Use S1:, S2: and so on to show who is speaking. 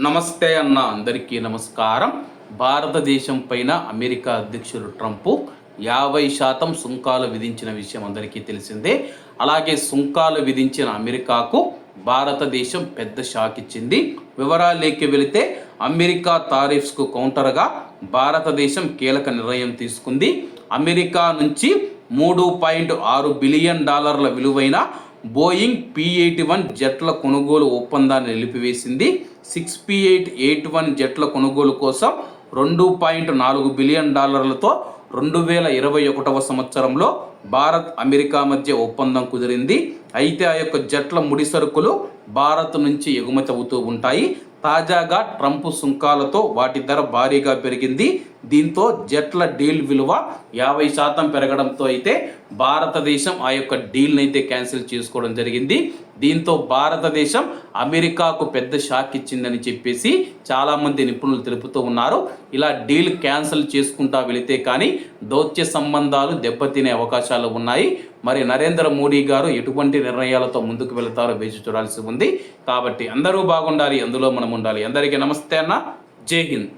S1: నమస్తే అన్న అందరికీ నమస్కారం. భారతదేశం పైన అమెరికా అధ్యక్షుడు ట్రంప్ 50% సుంకాలు విధించిన విషయం అందరికీ తెలిసిందే. అలాగే సుంకాలు విధించిన అమెరికాకు భారతదేశం పెద్ద షాక్ ఇచ్చింది. వివరాల్లోకి వెళితే అమెరికా టారిఫ్స్కు కౌంటర్గా భారతదేశం కీలక నిర్ణయం తీసుకుంది. అమెరికా నుంచి $3.6 బిలియన్ విలువైన బోయింగ్ P-81 జెట్ల కొనుగోలు ఒప్పందాన్ని నిలిపివేసింది. 6 P-81 జెట్ల కొనుగోలు కోసం $2.4 బిలియన్ 2021 సంవత్సరంలో భారత్ అమెరికా మధ్య ఒప్పందం కుదిరింది. అయితే ఆ యొక్క జెట్ల ముడి సరుకులు భారత్ నుంచి ఎగుమతి అవుతూ ఉంటాయి. తాజాగా ట్రంప్ సుంకాలతో వాటి ధర భారీగా పెరిగింది. దీంతో జెట్ల డీల్ విలువ 50% పెరగడంతో అయితే భారతదేశం ఆ యొక్క డీల్ని అయితే క్యాన్సిల్ చేసుకోవడం జరిగింది. దీంతో భారతదేశం అమెరికాకు పెద్ద షాక్ ఇచ్చిందని చెప్పేసి చాలామంది నిపుణులు తెలుపుతూ ఉన్నారు. ఇలా డీల్ క్యాన్సిల్ చేసుకుంటా వెళితే కానీ దౌత్య సంబంధాలు దెబ్బతినే అవకాశాలు ఉన్నాయి. మరి నరేంద్ర మోడీ గారు ఎటువంటి నిర్ణయాలతో ముందుకు వెళతారో వేచి చూడాల్సి ఉంది. కాబట్టి అందరూ బాగుండాలి, అందులో మనం ఉండాలి. అందరికీ నమస్తే అన్న, జై హింద్.